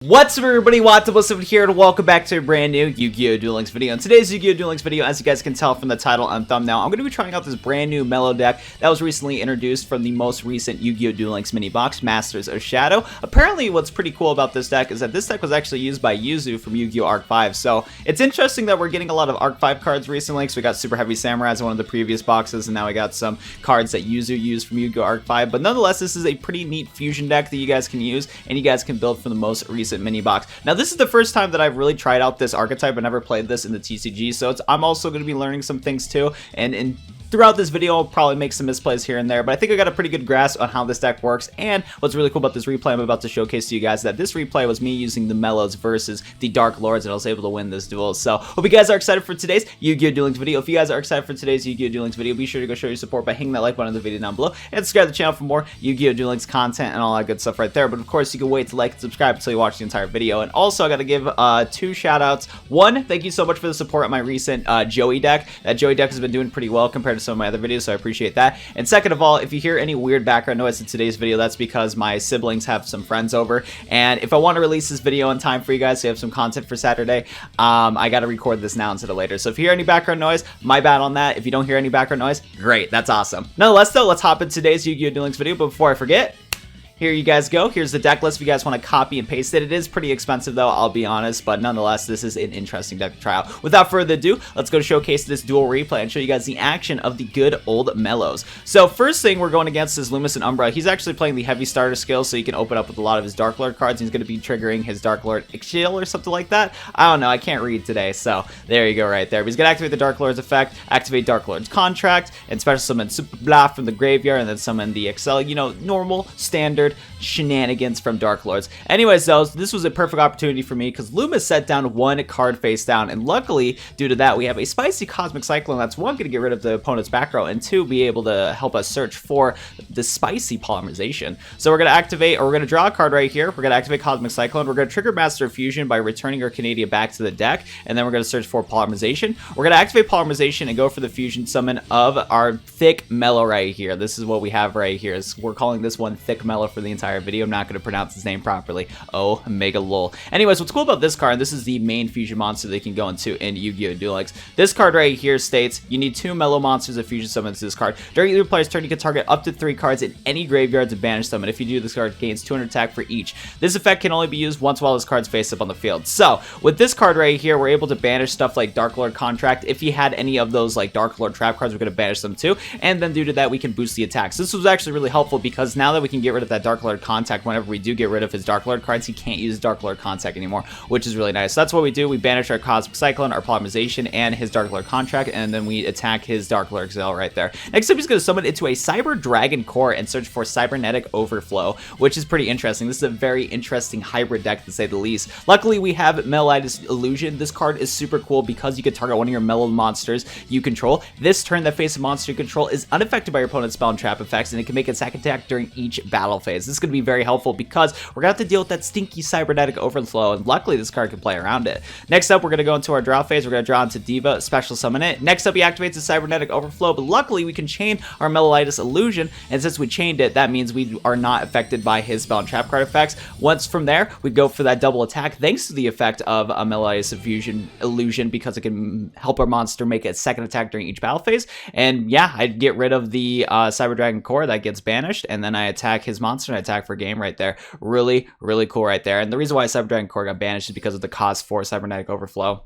What's up, everybody? Wattable7 here, and welcome back to a brand new Yu-Gi-Oh! Duel Links video. In today's Yu-Gi-Oh! Duel Links video, as you guys can tell from the title and thumbnail, I'm going to be trying out this brand new Melo deck that was recently introduced from the most recent Yu-Gi-Oh! Duel Links mini box, Masters of Shadow. Apparently, what's pretty cool about this deck is that this deck was actually used by Yuzu from Yu-Gi-Oh! Arc 5, so it's interesting that we're getting a lot of Arc 5 cards recently. So we got Super Heavy Samurai as one of the previous boxes, and now we got some cards that Yuzu used from Yu-Gi-Oh! Arc 5, but nonetheless, this is a pretty neat fusion deck that you guys can use, and you guys can build from the most recent mini box. Now, this is the first time that I've really tried out this archetype. I never played this in the TCG, so I'm also going to be learning some things too, and throughout this video, I'll probably make some misplays here and there, but I think I got a pretty good grasp on how this deck works. And what's really cool about this replay I'm about to showcase to you guys is that this replay was me using the Melos versus the Dark Lords, and I was able to win this duel. So hope you guys are excited for today's Yu-Gi-Oh! Duel Links video. If you guys are excited for today's Yu-Gi-Oh! Duel Links video, be sure to go show your support by hitting that like button in the video down below, and subscribe to the channel for more Yu-Gi-Oh! Duel Links content and all that good stuff right there. But of course, you can wait to like and subscribe until you watch the entire video. And also, I got to give two shout outs. One, thank you so much for the support on my recent Joey deck. That Joey deck has been doing pretty well compared to some of my other videos, so I appreciate that. And second of all, if you hear any weird background noise in today's video, that's because my siblings have some friends over, and if I want to release this video in time for you guys to have some content for Saturday, I got to record this now instead of later. So if you hear any background noise, my bad on that. If you don't hear any background noise, great, that's awesome. Nonetheless though, let's hop into today's Yu-Gi-Oh! Duel Links video, but before I forget, here you guys go. Here's the deck list if you guys want to copy and paste it. It is pretty expensive though, I'll be honest, but nonetheless, this is an interesting deck to try out. Without further ado, let's go showcase this duel replay and show you guys the action of the good old Melos. So first thing we're going against is Loomis and Umbra. He's actually playing the heavy starter skill, so he can open up with a lot of his Dark Lord cards. He's going to be triggering his Dark Lord Ixchil or something like that. I don't know, I can't read today, so there you go right there. But he's going to activate the Dark Lord's effect, activate Dark Lord's contract, and special summon Super Blah from the graveyard, and then summon the Excel, you know, normal, standard shenanigans from Dark Lords. Anyways though, this was a perfect opportunity for me because Loomis set down one card face down, and luckily due to that we have a spicy Cosmic Cyclone that's one, going to get rid of the opponent's back row, and two, be able to help us search for the spicy polymerization. So we're going to activate, or we're going to draw a card right here. We're going to activate Cosmic Cyclone. We're going to trigger Master of Fusion by returning our Canadian back to the deck, and then we're going to search for polymerization. We're going to activate polymerization and go for the fusion summon of our thick Melo right here. This is what we have right here. We're calling this one Thick Melo for the entire video. I'm not going to pronounce his name properly. Oh, mega lol. Anyways, what's cool about this card, and this is the main fusion monster they can go into in Yu-Gi-Oh! Duel Links. This card right here states you need 2 Melo monsters of fusion summons to this card. During either player's turn, you can target up to 3 cards in any graveyard to banish them, and if you do, this card gains 200 attack for each. This effect can only be used once while this card's face up on the field. So, with this card right here, we're able to banish stuff like Dark Lord Contract. If he had any of those like Dark Lord trap cards, we're going to banish them too, and then due to that, we can boost the attacks. This was actually really helpful because now that we can get rid of that Dark Lord Contact, whenever we do get rid of his Dark Lord cards, he can't use Dark Lord Contact anymore, which is really nice. So that's what we do. We banish our Cosmic Cyclone, our polymerization, and his Dark Lord Contract, and then we attack his Dark Lord Exile right there. Next up, he's going to summon into a Cyber Dragon Core and search for Cybernetic Overflow, which is pretty interesting. This is a very interesting hybrid deck to say the least. Luckily, we have Melodious Illusion. This card is super cool because you can target one of your Melo monsters you control. This turn, that face of monster you control is unaffected by your opponent's spell and trap effects, and it can make its second attack during each battle phase. This is going to be very helpful because we're going to have to deal with that stinky Cybernetic Overflow, and luckily this card can play around it. Next up, we're going to go into our draw phase. We're going to draw into Diva, special summon it. Next up, he activates the Cybernetic Overflow, but luckily we can chain our Melodious Illusion, and since we chained it, that means we are not affected by his spell and trap card effects. Once from there, we go for that double attack thanks to the effect of a Melodious Illusion because it can help our monster make a second attack during each battle phase. And yeah, I'd get rid of the Cyber Dragon Core that gets banished, and then I attack his monster and I attack for game right there. Really cool right there. And the reason why Cyber Dragon Core got banished is because of the cost for Cybernetic Overflow.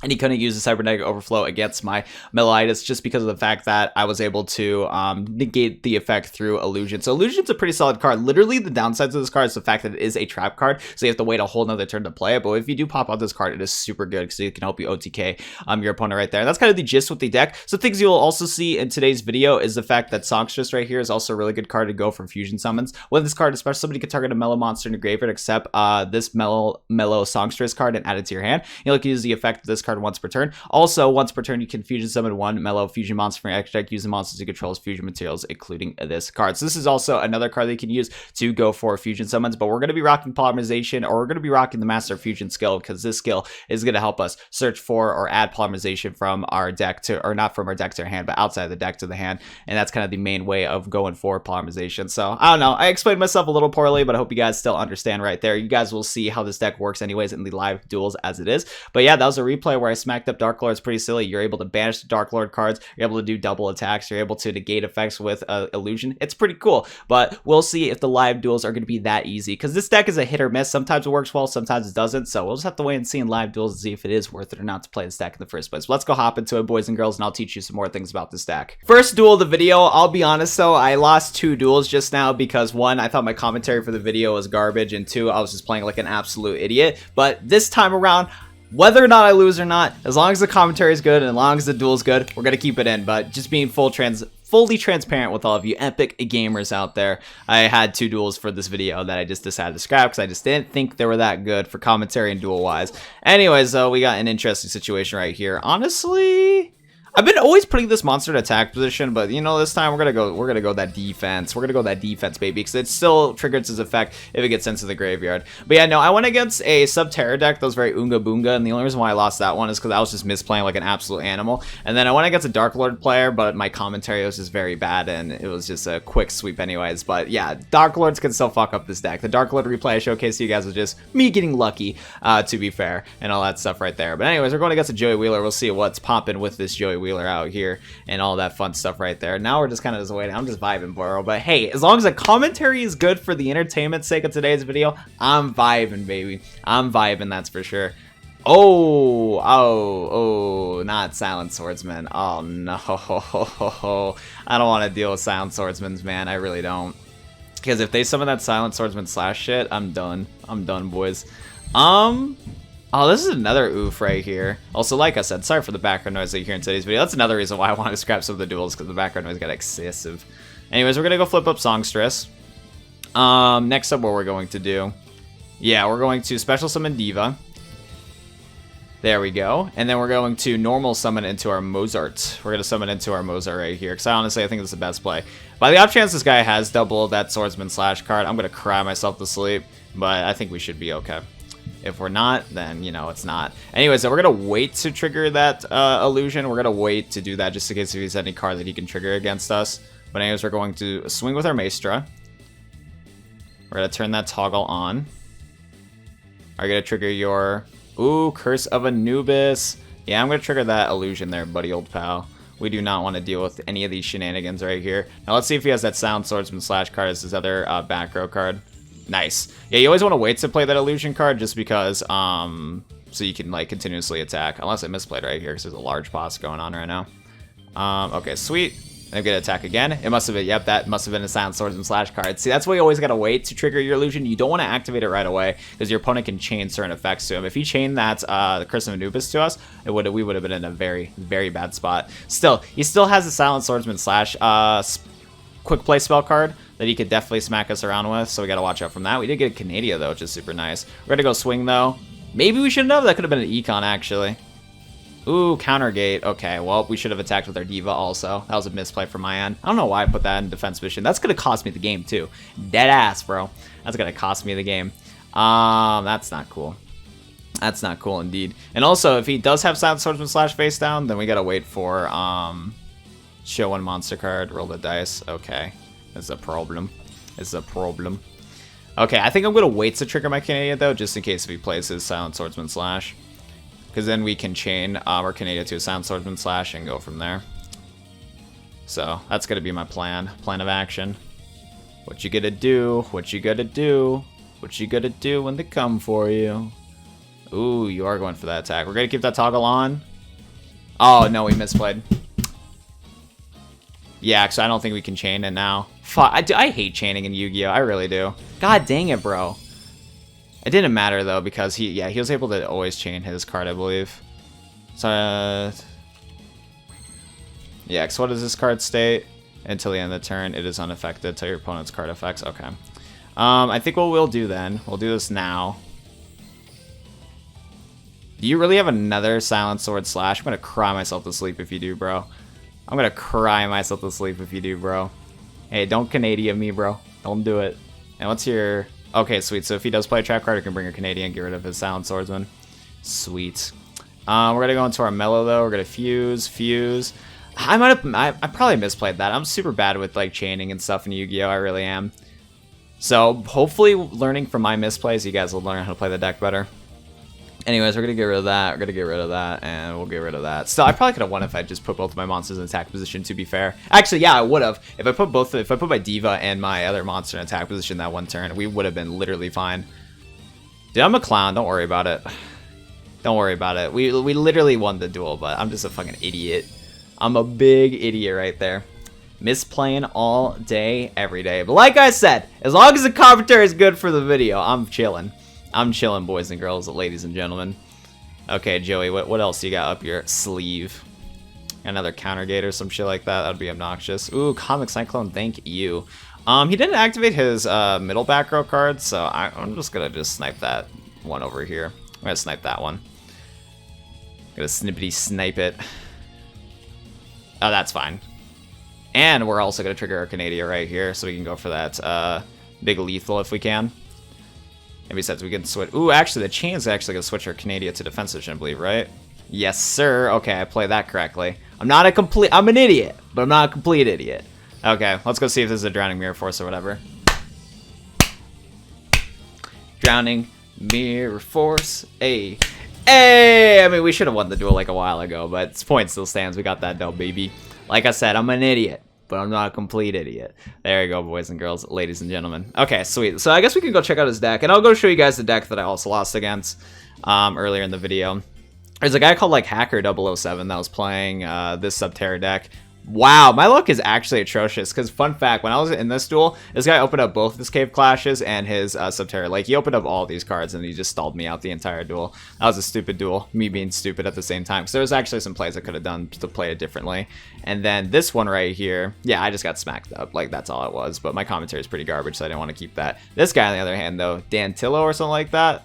And he couldn't use the Cybernetic Overflow against my Melodious just because of the fact that I was able to negate the effect through Illusion. So Illusion's a pretty solid card. Literally, the downsides of this card is the fact that it is a trap card, so you have to wait a whole nother turn to play it. But if you do pop out this card, it is super good because it can help you OTK your opponent right there. And that's kind of the gist with the deck. So things you'll also see in today's video is the fact that Songstress right here is also a really good card to go for fusion summons. With this card, especially somebody can target a Melo monster in your graveyard, except this Melo Songstress card and add it to your hand. You'll use the effect of this card card once per turn. Also, once per turn, you can fusion summon one mellow fusion monster from your extra deck using monsters you control as fusion materials, including this card. So this is also another card that you can use to go for fusion summons, but we're going to be rocking polymerization, or we're going to be rocking the Master Fusion skill, because this skill is going to help us search for or add polymerization from our deck to, or not from our deck to our hand, but outside the deck to the hand, and that's kind of the main way of going for polymerization. So I don't know, I explained myself a little poorly, but I hope you guys still understand right there. You guys will see how this deck works anyways in the live duels as it is. But yeah, that was a replay where I smacked up Dark Lords pretty silly. You're able to banish the Dark Lord cards, you're able to do double attacks, you're able to negate effects with illusion. It's pretty cool, but we'll see if the live duels are going to be that easy, because this deck is a hit or miss. Sometimes it works well, sometimes it doesn't, so we'll just have to wait and see in live duels and see if it is worth it or not to play this deck in the first place. But let's go hop into it, boys and girls, and I'll teach you some more things about this deck. First duel of the video. I'll be honest though, I lost 2 duels just now because 1, I thought my commentary for the video was garbage, and 2, I was just playing like an absolute idiot. But this time around, whether or not I lose or not, as long as the commentary is good and as long as the duel's good, we're gonna keep it in. But just being fully transparent with all of you epic gamers out there, I had 2 duels for this video that I just decided to scrap because I just didn't think they were that good for commentary and duel wise. Anyways, though, we got an interesting situation right here. Honestly, I've been always putting this monster in attack position, but you know, this time we're gonna go that defense. We're gonna go that defense, baby, because it still triggers its effect if it gets into the graveyard. But yeah, no, I went against a Subterra deck that was very Oonga Boonga, and the only reason why I lost that one is because I was just misplaying like an absolute animal. And then I went against a Dark Lord player, but my commentary was just very bad, and it was just a quick sweep anyways. But yeah, Dark Lords can still fuck up this deck. The Dark Lord replay I showcased to you guys was just me getting lucky, to be fair, and all that stuff right there. But anyways, we're going against a Joey Wheeler. We'll see what's popping with this Joey Wheeler out here and all that fun stuff right there. Now we're just kind of just waiting. I'm just vibing, bro. But hey, as long as the commentary is good for the entertainment sake of today's video, I'm vibing, baby. I'm vibing, that's for sure. Oh, not Silent Swordsman. Oh no, I don't want to deal with Silent Swordsmans, man. I really don't. Because if they summon that Silent Swordsman slash shit, I'm done. I'm done, boys. Oh, this is another oof right here. Also, like I said, sorry for the background noise that you hear in today's video. That's another reason why I want to scrap some of the duels, because the background noise got excessive. Anyways, we're going to go flip up Songstress. Next up, what we're going to do. Yeah, we're going to special summon Diva. There we go. And then we're going to normal summon into our Mozart. We're going to summon into our Mozart right here, because I think this is the best play. By the off chance this guy has double that Swordsman slash card, I'm going to cry myself to sleep, but I think we should be okay. If we're not, then, you know, it's not. Anyways, so we're going to wait to trigger that illusion. We're going to wait to do that just in case if he's any card that he can trigger against us. But anyways, we're going to swing with our Maestra. We're going to turn that toggle on. Are you going to trigger your... Ooh, Curse of Anubis. Yeah, I'm going to trigger that illusion there, buddy old pal. We do not want to deal with any of these shenanigans right here. Now, let's see if he has that Sound Swordsman slash card as his other back row card. Nice. Yeah, you always want to wait to play that illusion card just because, so you can, like, continuously attack. Unless I misplayed right here because there's a large boss going on right now. Okay, sweet. I'm gonna attack again. It must have been, yep, that must have been a Silent Swordsman slash card. See, that's why you always gotta wait to trigger your illusion. You don't want to activate it right away because your opponent can chain certain effects to him. If he chained that the Curse of Anubis to us, we would have been in a very, very bad spot. Still, he still has a Silent Swordsman slash quick play spell card that he could definitely smack us around with, so we gotta watch out from that. We did get a Canadia though, which is super nice. We're gonna go swing though. Maybe we shouldn't have. That could have been an Econ actually. Ooh, counter gate. Okay, well, we should have attacked with our Diva also. That was a misplay from my end. I don't know why I put that in defense position. That's gonna cost me the game too. Dead ass, bro. That's gonna cost me the game. That's not cool. That's not cool indeed. And also, if he does have Silent Swordsman slash face down, then we gotta wait for show one monster card, roll the dice. Okay, it's a problem. It's a problem. Okay, I think I'm gonna wait to trigger my Canadia though, just in case if he plays his Silent Swordsman slash. Because then we can chain our Canadia to a Silent Swordsman slash and go from there. So that's gonna be my plan of action. What you gotta do? What you gotta do? What you gotta do when they come for you? Ooh, you are going for that attack. We're gonna keep that toggle on. Oh no, we misplayed. Yeah, because I don't think we can chain it now. Fuck, I hate chaining in Yu-Gi-Oh! I really do. God dang it, bro. It didn't matter though because he was able to always chain his card, I believe. So yeah, so what does this card state? Until the end of the turn, it is unaffected till your opponent's card effects. Okay. I think what we'll do then, we'll do this now. Do you really have another Silent Sword Slash? I'm gonna cry myself to sleep if you do, bro. I'm gonna cry myself to sleep if you do, bro. Hey, don't Canadian me, bro. Don't do it. And what's your... Okay, sweet. So if he does play a trap card, he can bring a Canadian, get rid of his Silent Swordsman. Sweet. We're gonna go into our Mellow, though. We're gonna fuse. I probably misplayed that. I'm super bad with, like, chaining and stuff in Yu-Gi-Oh! I really am. So, hopefully, learning from my misplays, you guys will learn how to play the deck better. Anyways, we're gonna get rid of that, and we'll get rid of that. Still, I probably could have won if I just put both of my monsters in attack position, to be fair. Actually, yeah, I would have. If I put my Diva and my other monster in attack position that one turn, we would have been literally fine. Dude, I'm a clown, don't worry about it. Don't worry about it. We literally won the duel, but I'm just a fucking idiot. I'm a big idiot right there. Misplaying all day, every day. But like I said, as long as the commentary is good for the video, I'm chilling. I'm chilling, boys and girls, ladies and gentlemen. Okay, Joey, what else you got up your sleeve? Another counter gate or some shit like that. That'd be obnoxious. Ooh, Comic Cyclone, thank you. He didn't activate his middle back row card, so I'm just gonna snipe that one over here. I'm gonna snipe that one. Gonna snippety snipe it. Oh, that's fine. And we're also gonna trigger our Canadian right here, so we can go for that big lethal if we can. And besides, we can switch. Ooh, actually, the chain's actually gonna switch our Canadian to defensive, I believe, right? Yes, sir. Okay, I played that correctly. I'm an idiot, but I'm not a complete idiot. Okay, let's go see if this is a Drowning Mirror Force or whatever. Drowning Mirror Force, Hey, I mean, we should have won the duel like a while ago, but this point still stands. We got that dub, baby. Like I said, I'm an idiot, but I'm not a complete idiot. There you go, boys and girls, ladies and gentlemen. Okay, sweet. So I guess we can go check out his deck, and I'll go show you guys the deck that I also lost against earlier in the video. There's a guy called like Hacker 007 that was playing this Subterra deck. Wow, my luck is actually atrocious, because fun fact, when I was in this duel, this guy opened up both his Cave Clashes and his Subterra. Like, he opened up all these cards, and he just stalled me out the entire duel. That was a stupid duel, me being stupid at the same time, because there was actually some plays I could have done to play it differently. And then this one right here, yeah, I just got smacked up, like, that's all it was, but my commentary is pretty garbage, so I didn't want to keep that. This guy, on the other hand, though, Dantillo or something like that?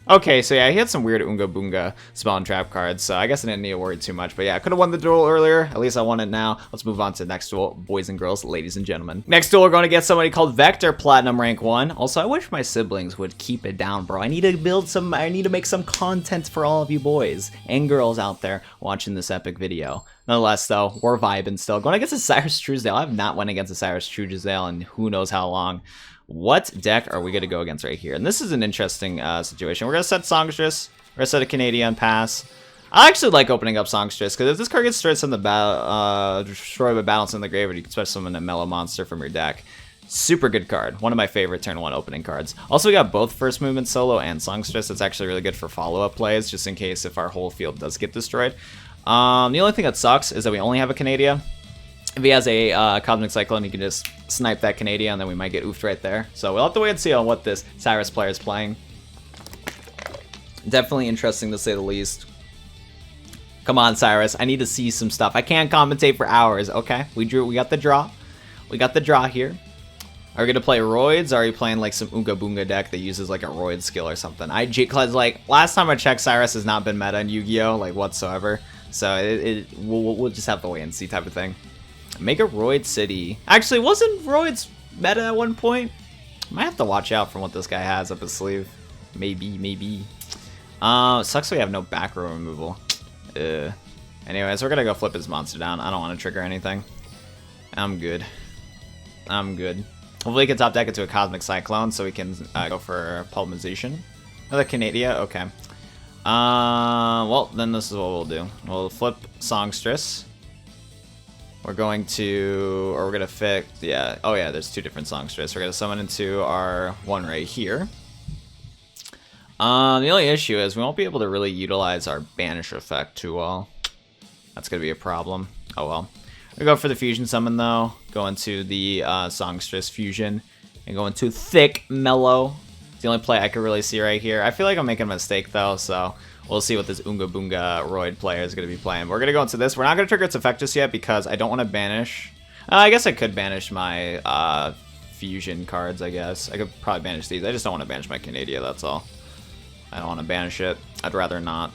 Okay, so yeah, he had some weird Unga Boonga spell and trap cards, so I guess I didn't need to worry too much. But yeah, I could have won the duel earlier. At least I won it now. Let's move on to the next duel, boys and girls, ladies and gentlemen. Next duel, we're going to get somebody called Vector, Platinum Rank 1. Also, I wish my siblings would keep it down, bro. I need to make some content for all of you boys and girls out there watching this epic video. Nonetheless, though, we're vibing still. Going against a Cyrus Truesdale. I have not went against a Cyrus Truesdale in who knows how long. What deck are we going to go against right here? And this is an interesting situation. We're going to set Songstress. We're going to set a Canadian pass. I actually like opening up Songstress, because if this card gets destroyed in the destroyed by Balance in the Grave, you can special summon a Mellow Monster from your deck. Super good card. One of my favorite turn 1 opening cards. Also, we got both First Movement Solo and Songstress. It's actually really good for follow-up plays, just in case if our whole field does get destroyed. The only thing that sucks is that we only have a Canadian. If he has a Cosmic Cyclone, he can just snipe that Canadian, and then we might get oofed right there. So we'll have to wait and see on what this Cyrus player is playing. Definitely interesting to say the least. Come on, Cyrus. I need to see some stuff. I can't commentate for hours. Okay, we got the draw. We got the draw here. Are we gonna play Roids? Or are you playing like some Unga Boonga deck that uses like a Roid skill or something? Cause like last time I checked, Cyrus has not been meta in Yu-Gi-Oh! Like whatsoever. So we'll just have to wait and see type of thing. Make a Roid City. Actually, wasn't Roids meta at one point? Might have to watch out for what this guy has up his sleeve. Maybe. Sucks we have no back row removal. Anyways, we're gonna go flip his monster down. I don't want to trigger anything. I'm good. Hopefully we can top deck it to a Cosmic Cyclone so we can go for Pulverization. Another Canadian? Okay. Well, then this is what we'll do. We'll flip Songstress. We're going to, or we're going to fix, yeah. Oh yeah, there's two different Songstress. We're going to summon into our one right here. The only issue is we won't be able to really utilize our Banish effect too well. That's going to be a problem. Oh well. We go for the Fusion Summon though. Go into the Songstress Fusion. And go into Thick Mellow. It's the only play I could really see right here. I feel like I'm making a mistake though, so we'll see what this Unga Boonga Roid player is going to be playing. We're going to go into this. We're not going to trigger its effect just yet because I don't want to banish. I guess I could banish my fusion cards, I guess. I could probably banish these. I just don't want to banish my Canadian, that's all. I don't want to banish it. I'd rather not.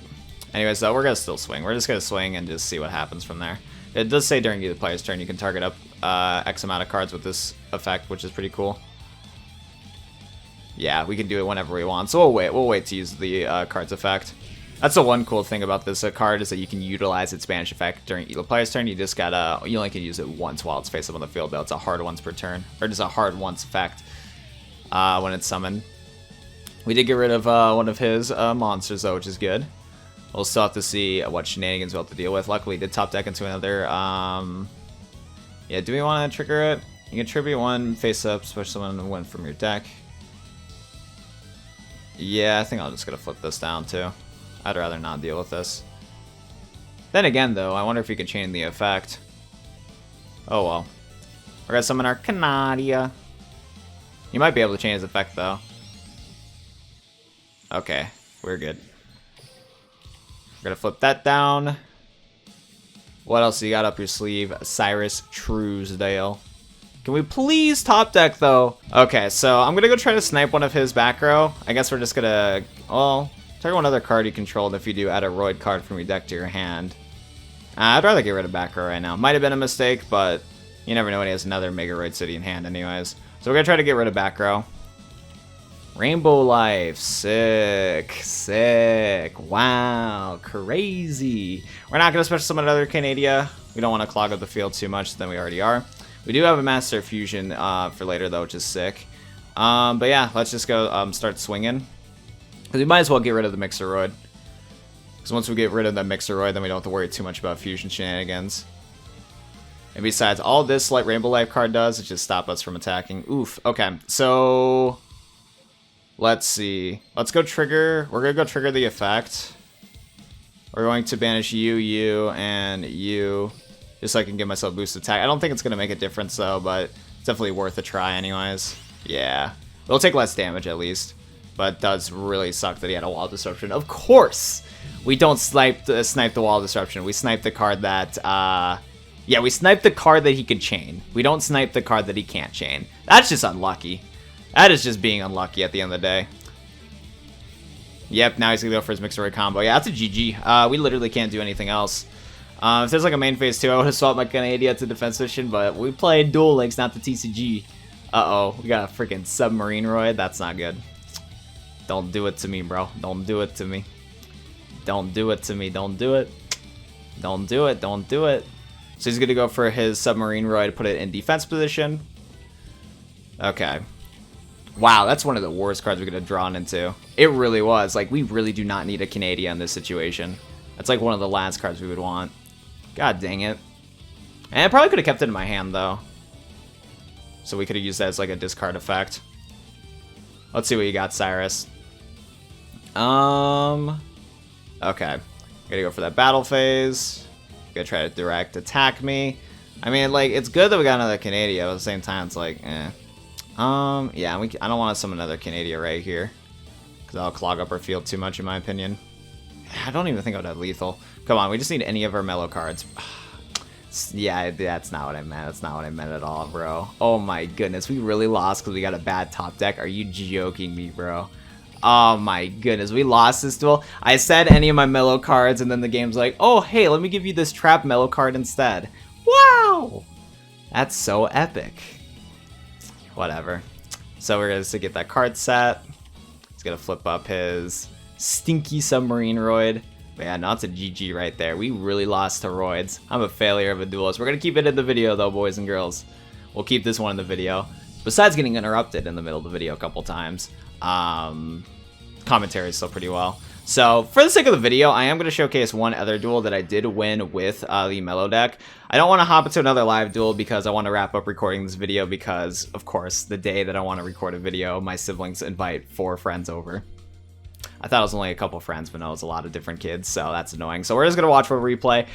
Anyways, though, we're going to still swing. We're just going to swing and just see what happens from there. It does say during either player's turn you can target up X amount of cards with this effect, which is pretty cool. Yeah, we can do it whenever we want. So we'll wait. We'll wait to use the cards effect. That's the one cool thing about this card is that you can utilize its banish effect during either player's turn. You just gotta, you only can use it once while it's face up on the field, though. It's a hard once per turn, or just a hard once effect when it's summoned. We did get rid of one of his monsters, though, which is good. We'll still have to see what shenanigans we'll have to deal with. Luckily, we did top deck into another. Yeah, do we want to trigger it? You can tribute one face up, special summon one from your deck. Yeah, I think I'm just gonna flip this down too. I'd rather not deal with this. Then again, though, I wonder if you can chain the effect. Oh well. We're gonna summon our Canadia. You might be able to chain his effect, though. Okay, we're good. We're gonna flip that down. What else you got up your sleeve? Cyrus Truesdale. Can we please top deck, though? Okay, so I'm gonna go try to snipe one of his back row. I guess we're just gonna, well, target one other card you controlled. If you do, add a Roid card from your deck to your hand. I'd rather get rid of back row right now. Might have been a mistake, but you never know when he has another Mega Roid City in hand anyways. So we're gonna try to get rid of back row. Rainbow Life, sick, sick, wow, crazy. We're not gonna special summon another Canadia. We don't want to clog up the field too much than we already are. We do have a Master Fusion for later, though, which is sick. But yeah, let's just go start swinging. Because we might as well get rid of the Mixeroid. Because once we get rid of the Mixeroid, then we don't have to worry too much about fusion shenanigans. And besides, all this like Rainbow Life card does is just stop us from attacking. Oof. Okay, so let's see. Let's go trigger. We're going to go trigger the effect. We're going to banish you, and you. Just so I can give myself a boost attack. I don't think it's going to make a difference, though, but it's definitely worth a try anyways. Yeah. It'll take less damage, at least. But it does really suck that he had a Wall Disruption. Of course! We don't snipe the Wall Disruption. We snipe the card that, yeah, we snipe the card that he can chain. We don't snipe the card that he can't chain. That's just unlucky. That is just being unlucky at the end of the day. Yep, now he's going to go for his Mixeroid combo. Yeah, that's a GG. We literally can't do anything else. If there's like a main phase 2, I would have swapped my Canadia to defense position, but we played Duel Links, not the TCG. Uh-oh, we got a freaking Submarine Roid. That's not good. Don't do it to me, bro. Don't do it to me. Don't do it to me. Don't do it. Don't do it. Don't do it. So he's going to go for his Submarine Roid, put it in defense position. Okay. Wow, that's one of the worst cards we could have drawn into. It really was. Like, we really do not need a Canadia in this situation. That's like one of the last cards we would want. God dang it. And I probably could have kept it in my hand, though. So we could have used that as like a discard effect. Let's see what you got, Cyrus. Okay. Gotta go for that battle phase. Gonna try to direct attack me. I mean, like, it's good that we got another Canadia, but at the same time, it's like, eh. Yeah, I don't want to summon another Canadia right here. Because that'll clog up our field too much, in my opinion. I don't even think I would have lethal. Come on, we just need any of our mellow cards. Yeah, that's not what I meant. That's not what I meant at all, bro. Oh my goodness, we really lost because we got a bad top deck. Are you joking me, bro? Oh my goodness, we lost this duel. I said any of my mellow cards, and then the game's like, oh, hey, let me give you this trap mellow card instead. Wow! That's so epic. Whatever. So we're going to get that card set. He's going to flip up his stinky Submarine Roid. But yeah, no, it's a GG right there. We really lost to Roids. I'm a failure of a duelist. We're going to keep it in the video, though, boys and girls. We'll keep this one in the video. Besides getting interrupted in the middle of the video a couple times. Commentary is still pretty well. So, for the sake of the video, I am going to showcase one other duel that I did win with the Melo deck. I don't want to hop into another live duel because I want to wrap up recording this video because, of course, the day that I want to record a video, my siblings invite 4 friends over. I thought it was only a couple friends, but no, it was a lot of different kids, so that's annoying. So we're just going to watch a replay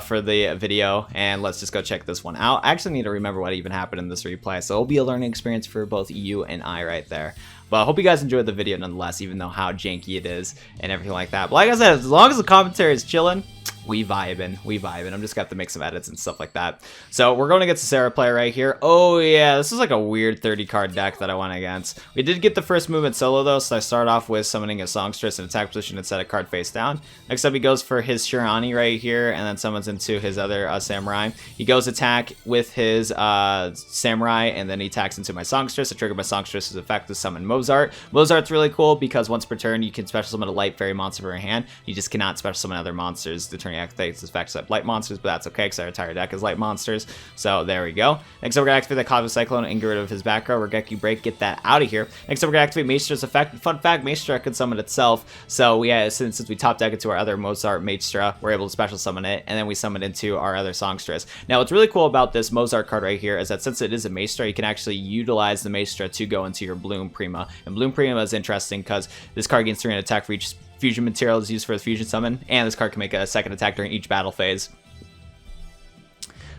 for the video, and let's just go check this one out. I actually need to remember what even happened in this replay, so it'll be a learning experience for both you and I right there. But I hope you guys enjoyed the video nonetheless, even though how janky it is and everything like that. But like I said, as long as the commentary is chilling, we vibing. I'm just gonna have to make some edits and stuff like that. So we're going against the Sera player right here. Oh yeah, this is like a weird 30 card deck that I went against. We did get the first movement solo though, so I start off with summoning a Songstress in attack position and set a card face down. Next up he goes for his Shirani right here, and then summons into his other Samurai. He goes attack with his Samurai, and then he attacks into my Songstress. I trigger my Songstress's effect to summon Mozart. Mozart's really cool because once per turn you can special summon a light fairy monster from your hand. You just cannot special summon other monsters. The turn activates this effect like light monsters, but that's okay because our entire deck is light monsters. So there we go. Next up, we're gonna activate the Cosmic Cyclone and get rid of his back row. Regeki Break, get that out of here. Next up, we're gonna activate Maestra's effect. Fun fact, Maestra can summon itself. So since we top deck into our other Mozart Maestra, we're able to special summon it, and then we summon into our other Songstress. Now, what's really cool about this Mozart card right here is that since it is a Maestra, you can actually utilize the Maestra to go into your Bloom Prima. And Bloom Prima is interesting because this card gains 3 attack for each fusion material is used for the fusion summon, and this card can make a second attack during each battle phase.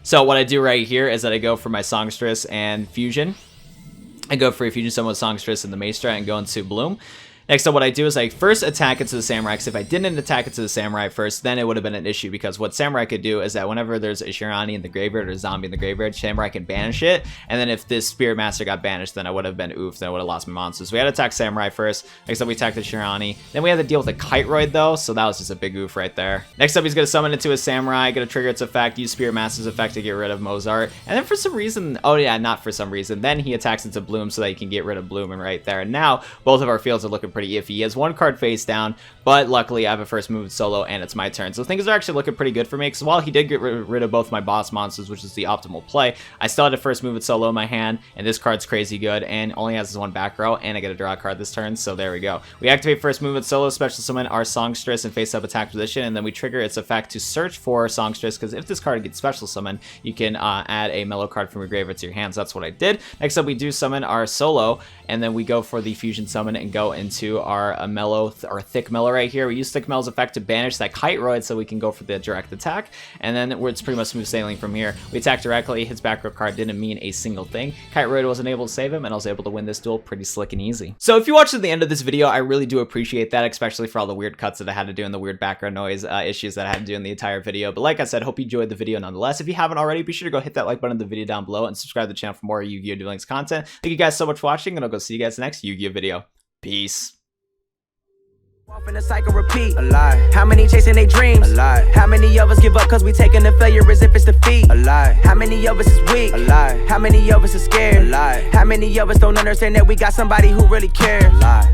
So what I do right here is that I go for my Songstress and fusion. I go for a fusion summon with Songstress and the Maestra and go into Bloom. Next up, what I do is I first attack into the Samurai, because if I didn't attack into the Samurai first, then it would have been an issue, because what Samurai could do is that whenever there's a Shirani in the graveyard or a zombie in the graveyard, Samurai can banish it, and then if this Spirit Master got banished, then I would have been oof, then I would have lost my monsters. So we had to attack Samurai first. Next up, we attacked the Shirani. Then we had to deal with the Kiteroid, though, so that was just a big oof right there. Next up, he's going to summon into a Samurai, going to trigger its effect, use Spirit Master's effect to get rid of Mozart, and then for some reason, oh yeah, not for some reason, then he attacks into Bloom so that he can get rid of Bloom, and right there. And now, both of our fields are looking pretty iffy. He has one card face down, but luckily I have a first move solo and it's my turn. So things are actually looking pretty good for me, because while he did get rid of both my boss monsters, which is the optimal play, I still had a first move solo in my hand, and this card's crazy good and only has his one back row, and I get to draw a card this turn, so there we go. We activate first move solo, special summon our Songstress in face up attack position, and then we trigger its effect to search for Songstress, because if this card gets special summon, you can add a mellow card from your graveyard to your hands. That's what I did. Next up, we do summon our solo, and then we go for the fusion summon and go into our mellow or thick mellow right here. We use thick mellow's effect to banish that Kiteroid so we can go for the direct attack, and then it's pretty much smooth sailing from here. We attack directly. His back row card didn't mean a single thing. Kiteroid wasn't able to save him, and I was able to win this duel pretty slick and easy. So if you watched to the end of this video, I really do appreciate that, especially for all the weird cuts that I had to do and the weird background noise issues that I had to do in the entire video. But like I said, hope you enjoyed the video nonetheless. If you haven't already, be sure to go hit that like button in the video down below and subscribe to the channel for more Yu-Gi-Oh! Duel Links content. Thank you guys so much for watching, and I'll go see you guys next Yu-Gi-Oh! Video. Peace. Off in a cycle repeat. A lot. How many chasing their dreams? A lot. How many of us give up cause we taking the failure as if it's defeat? A lot. How many of us is weak? A lot. How many of us is scared? A lot. How many of us don't understand that we got somebody who really cares? A lot.